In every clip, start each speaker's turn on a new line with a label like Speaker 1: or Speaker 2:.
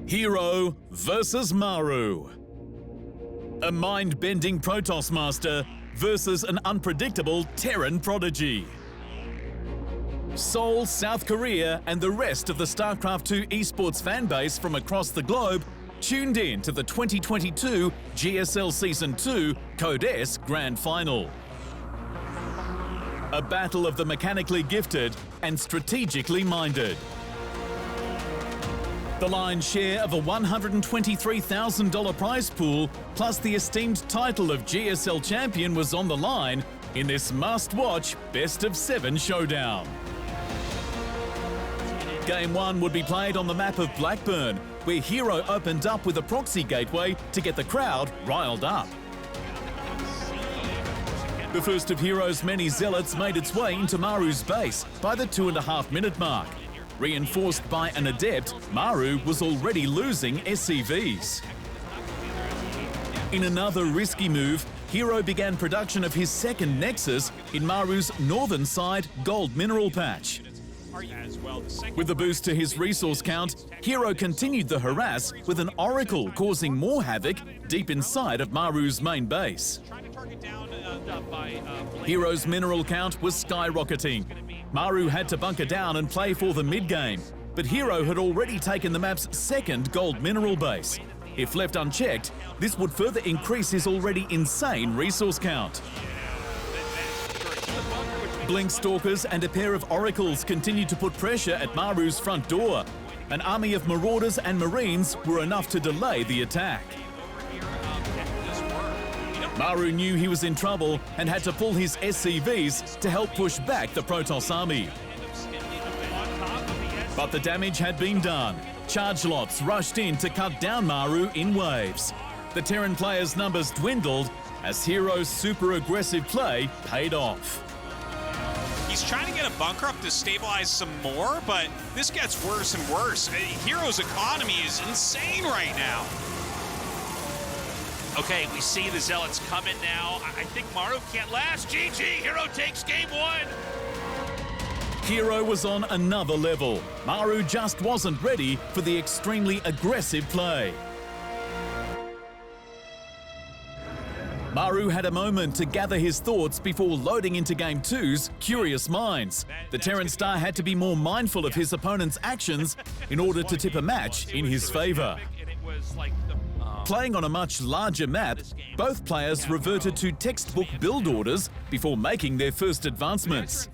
Speaker 1: herO versus Maru. A mind-bending Protoss master versus an unpredictable Terran prodigy. Seoul, South Korea and the rest of the StarCraft 2 esports fanbase from across the globe tuned in to the 2022 GSL Season 2 Code S Grand Final. A battle of the mechanically gifted and strategically minded. The lion's share of a $123,000 prize pool plus the esteemed title of GSL champion was on the line in this must-watch best-of-7 showdown. Game 1 would be played on the map of Blackburn, where herO opened up with a proxy gateway to get the crowd riled up. The first of herO's many zealots made its way into Maru's base by the 2.5-minute mark. Reinforced by an adept, Maru was already losing SCVs. In another risky move, herO began production of his second Nexus in Maru's northern side gold mineral patch. With the boost to his resource count, herO continued the harass with an Oracle causing more havoc deep inside of Maru's main base. herO's mineral count was skyrocketing. Maru had to bunker down and play for the mid-game, but herO had already taken the map's second gold mineral base. If left unchecked, this would further increase his already insane resource count. Blink Stalkers and a pair of Oracles continued to put pressure at Maru's front door. An army of Marauders and Marines were enough to delay the attack. Maru knew he was in trouble and had to pull his SCVs to help push back the Protoss army. But the damage had been done. Charge lots rushed in to cut down Maru in waves. The Terran players' numbers dwindled as herO's super aggressive play paid off.
Speaker 2: He's trying to get a bunker up to stabilize some more, but this gets worse and worse. herO's economy is insane right now.
Speaker 3: Okay, we see the Zealots coming now. I think Maru can't last. GG, herO takes game 1.
Speaker 1: herO was on another level. Maru just wasn't ready for the extremely aggressive play. Maru had a moment to gather his thoughts before loading into Game 2's Curious Minds. The Terran star had to be more mindful of his opponent's actions in order to tip a match in his favor. Playing on a much larger map, both players reverted to textbook build orders before making their first advancements.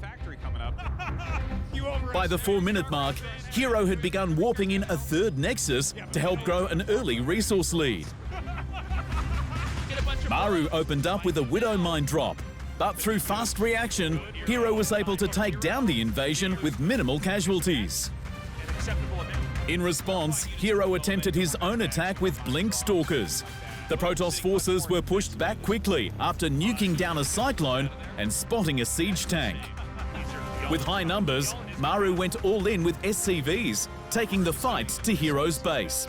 Speaker 1: By the 4-minute mark, herO had begun warping in a third Nexus to help grow an early resource lead. Maru opened up with a Widow Mine drop, but through fast reaction, herO was able to take down the invasion with minimal casualties. In response, herO attempted his own attack with Blink Stalkers. The Protoss forces were pushed back quickly after nuking down a Cyclone and spotting a siege tank. With high numbers, Maru went all in with SCVs, taking the fight to herO's base.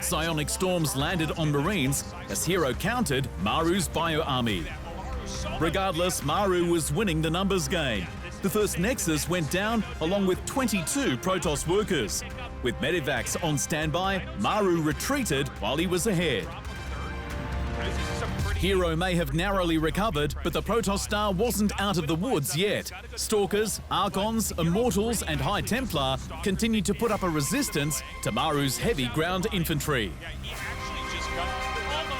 Speaker 1: Psionic Storms landed on Marines as herO countered Maru's bio army. Regardless, Maru was winning the numbers game. The first Nexus went down along with 22 Protoss workers. With Medivacs on standby, Maru retreated while he was ahead. herO may have narrowly recovered, but the Protoss star wasn't out of the woods yet. Stalkers, Archons, Immortals and High Templar continued to put up a resistance to Maru's heavy ground infantry.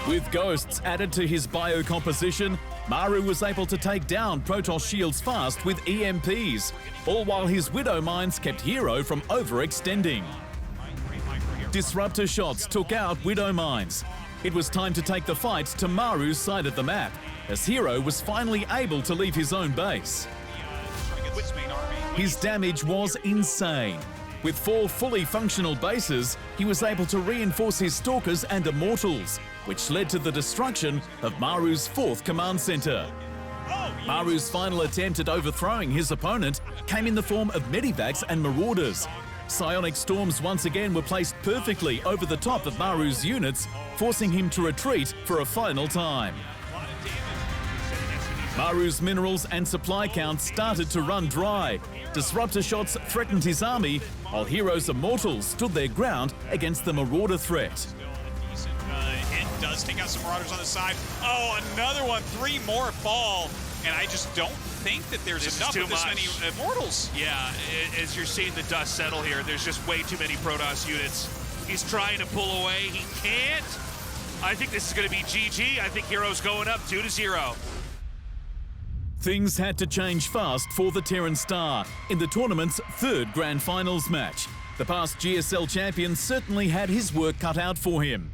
Speaker 1: With Ghosts added to his bio composition, Maru was able to take down Protoss shields fast with EMPs, all while his Widow Mines kept herO from overextending. Disruptor shots took out Widow Mines. It was time to take the fight to Maru's side of the map, as herO was finally able to leave his own base. His damage was insane. With 4 fully functional bases, he was able to reinforce his Stalkers and Immortals, which led to the destruction of Maru's 4th command center. Maru's final attempt at overthrowing his opponent came in the form of Medivacs and Marauders. Psionic Storms once again were placed perfectly over the top of Maru's units, forcing him to retreat for a final time. Maru's minerals and supply count started to run dry. Disruptor shots threatened his army, while herO's Immortals stood their ground against the Marauder threat.
Speaker 2: It does take out some Marauders on the side. Oh, another one. 3 more fall. And I just don't think that there's enough of this many Immortals.
Speaker 3: Yeah, as you're seeing the dust settle here, there's just way too many Protoss units. He's trying to pull away. He can't. I think this is going to be GG. I think herO's going up 2-0.
Speaker 1: Things had to change fast for the Terran Star in the tournament's 3rd Grand Finals match. The past GSL champion certainly had his work cut out for him.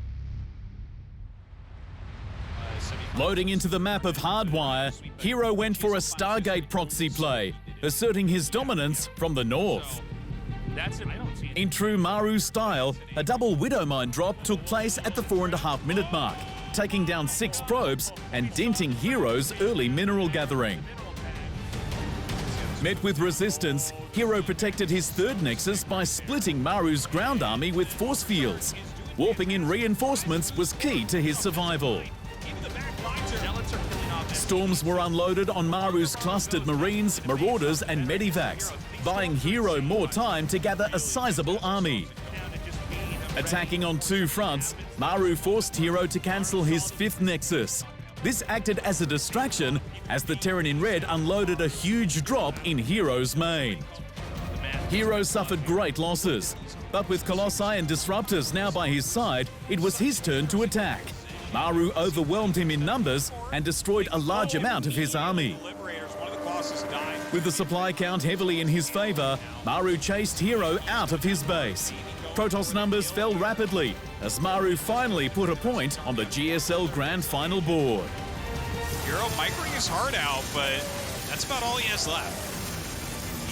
Speaker 1: Loading into the map of Hardwire, herO went for a Stargate proxy play, asserting his dominance from the north. In true Maru style, a double Widow Mine drop took place at the 4.5 minute mark, taking down 6 probes and denting herO's early mineral gathering. Met with resistance, herO protected his 3rd Nexus by splitting Maru's ground army with force fields. Warping in reinforcements was key to his survival. Storms were unloaded on Maru's clustered Marines, Marauders and Medivacs, buying herO more time to gather a sizable army. Attacking on 2 fronts, Maru forced herO to cancel his 5th Nexus. This acted as a distraction as the Terran in red unloaded a huge drop in herO's main. herO suffered great losses, but with Colossi and Disruptors now by his side, it was his turn to attack. Maru overwhelmed him in numbers and destroyed a large amount of his army. With the supply count heavily in his favour, Maru chased herO out of his base. Protoss numbers fell rapidly as Maru finally put a point on the GSL Grand Final board.
Speaker 2: herO microing his heart out, but that's about all he has left.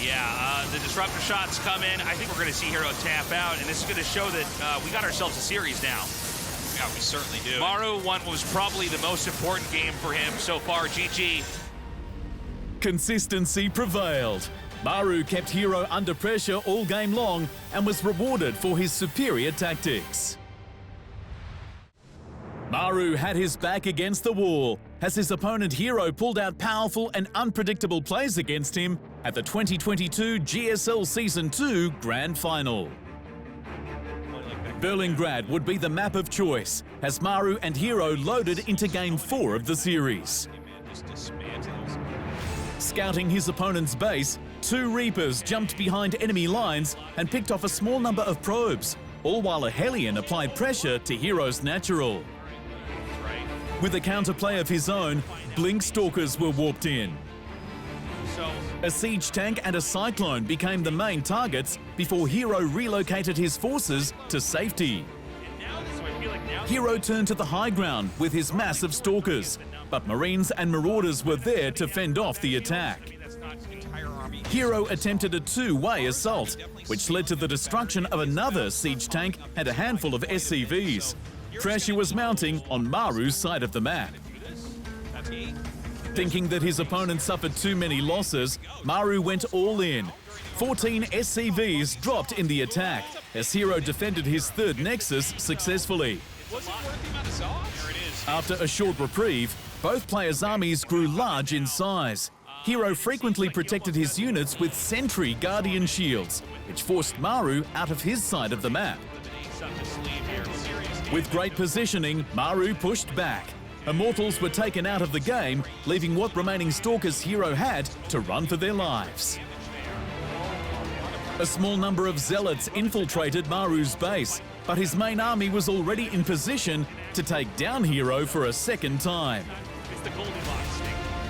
Speaker 3: Yeah, the disruptor shots come in. I think we're going to see herO tap out, and this is going to show that we got ourselves a series now.
Speaker 2: Yeah, we certainly do.
Speaker 3: Maru one was probably the most important game for him so far. GG.
Speaker 1: Consistency prevailed. Maru kept herO under pressure all game long and was rewarded for his superior tactics. Maru had his back against the wall as his opponent herO pulled out powerful and unpredictable plays against him at the 2022 GSL Season 2 Grand Final. Berlingrad would be the map of choice as Maru and herO loaded into Game 4 of the series. Scouting his opponent's base, 2 Reapers jumped behind enemy lines and picked off a small number of probes, all while a Hellion applied pressure to herO's natural. With a counterplay of his own, Blink Stalkers were warped in. A siege tank and a Cyclone became the main targets before herO relocated his forces to safety. herO turned to the high ground with his massive Stalkers, but Marines and Marauders were there to fend off the attack. herO attempted a 2-way assault, which led to the destruction of another siege tank and a handful of SCVs. Pressure was mounting on Maru's side of the map. Thinking that his opponent suffered too many losses, Maru went all in. 14 SCVs dropped in the attack as herO defended his 3rd Nexus successfully. After a short reprieve, both players' armies grew large in size. herO frequently protected his units with Sentry Guardian shields, which forced Maru out of his side of the map. With great positioning, Maru pushed back. Immortals were taken out of the game, leaving what remaining Stalkers herO had to run for their lives. A small number of Zealots infiltrated Maru's base, but his main army was already in position to take down herO for a second time.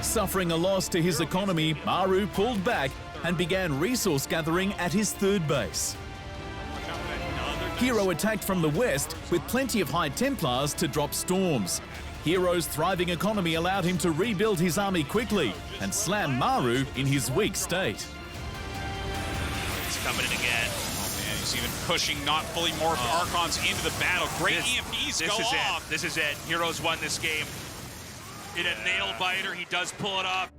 Speaker 1: Suffering a loss to his economy, Maru pulled back and began resource gathering at his 3rd base. herO attacked from the west with plenty of High Templars to drop storms. herO's thriving economy allowed him to rebuild his army quickly and slam Maru in his weak state.
Speaker 3: It's coming in again.
Speaker 2: Oh man, he's even pushing not fully morphed Archons into the battle. Great EMPs go off.
Speaker 3: This is it. herO's won this game. In a nail biter, he does pull it off.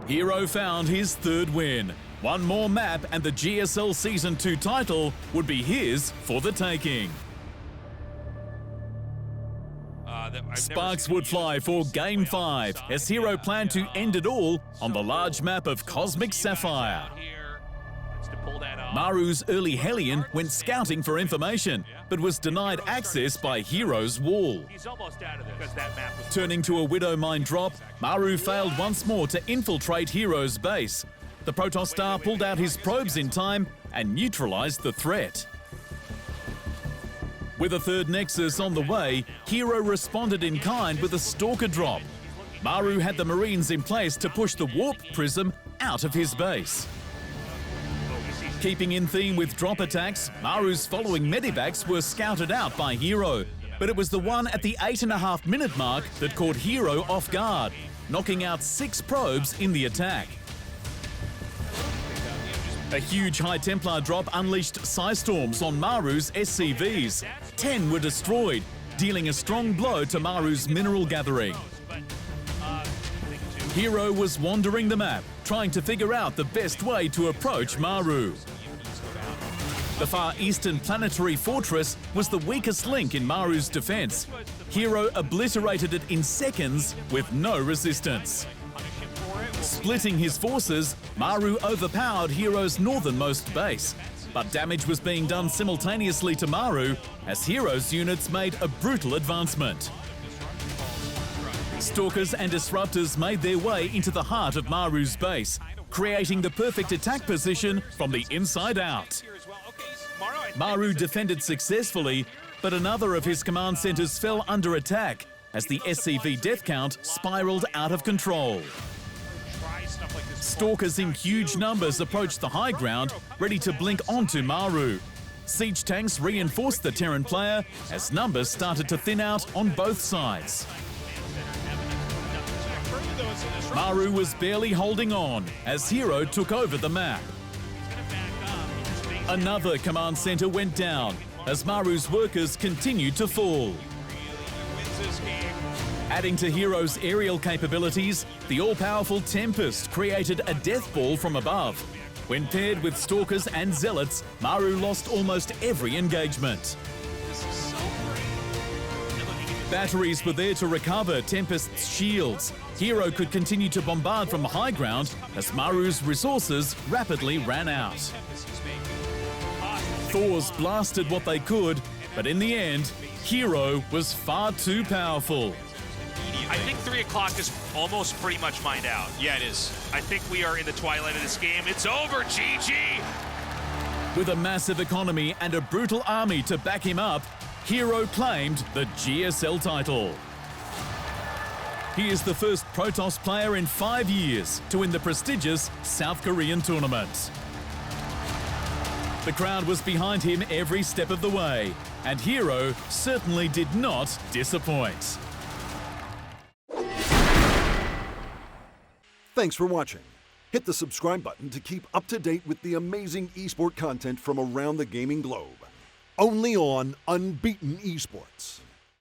Speaker 1: herO found his 3rd win. One more map and the GSL Season 2 title would be his for the taking. Sparks would fly for Game 5 as herO planned to end it all on the large map of Cosmic Sapphire.
Speaker 3: Let's to pull that up.
Speaker 1: Maru's early Hellion went scouting for information, but was denied access by herO's wall.
Speaker 3: He's almost out of this because that map was...
Speaker 1: Turning to a Widow Mine drop, Maru failed once more to infiltrate herO's base. The Protoss star pulled out his probes in time and neutralized the threat. With a third Nexus on the way, herO responded in kind with a Stalker drop. Maru had the Marines in place to push the Warp Prism out of his base. Keeping in theme with drop attacks, Maru's following medivacs were scouted out by herO, but it was the one at the 8.5-minute mark that caught herO off guard, knocking out 6 probes in the attack. A huge High Templar drop unleashed Psystorms on Maru's SCVs. 10 were destroyed, dealing a strong blow to Maru's mineral gathering. herO was wandering the map, trying to figure out the best way to approach Maru. The far eastern planetary fortress was the weakest link in Maru's defense. herO obliterated it in seconds with no resistance. Splitting his forces, Maru overpowered herO's northernmost base, but damage was being done simultaneously to Maru as herO's units made a brutal advancement. Stalkers and Disruptors made their way into the heart of Maru's base, creating the perfect attack position from the inside out. Maru defended successfully, but another of his command centers fell under attack as the SCV death count spiraled out of control. Stalkers in huge numbers approached the high ground, ready to blink onto Maru. Siege tanks reinforced the Terran player as numbers started to thin out on both sides. Maru was barely holding on as herO took over the map. Another command center went down as Maru's workers continued to fall. Adding to herO's aerial capabilities, the all-powerful Tempest created a death ball from above. When paired with Stalkers and Zealots, Maru lost almost every engagement. Batteries were there to recover Tempest's shields. herO could continue to bombard from the high ground as Maru's resources rapidly ran out. Thors blasted what they could, but in the end, herO was far too powerful.
Speaker 3: I think 3 o'clock is almost pretty much mined out.
Speaker 2: Yeah, it is.
Speaker 3: I think we are in the twilight of this game. It's over, GG!
Speaker 1: With a massive economy and a brutal army to back him up, herO claimed the GSL title. He is the first Protoss player in 5 years to win the prestigious South Korean tournament. The crowd was behind him every step of the way, and herO certainly did not disappoint.
Speaker 4: Thanks for watching. Hit the subscribe button to keep up to date with the amazing eSport content from around the gaming globe. Only on Unbeaten Esports.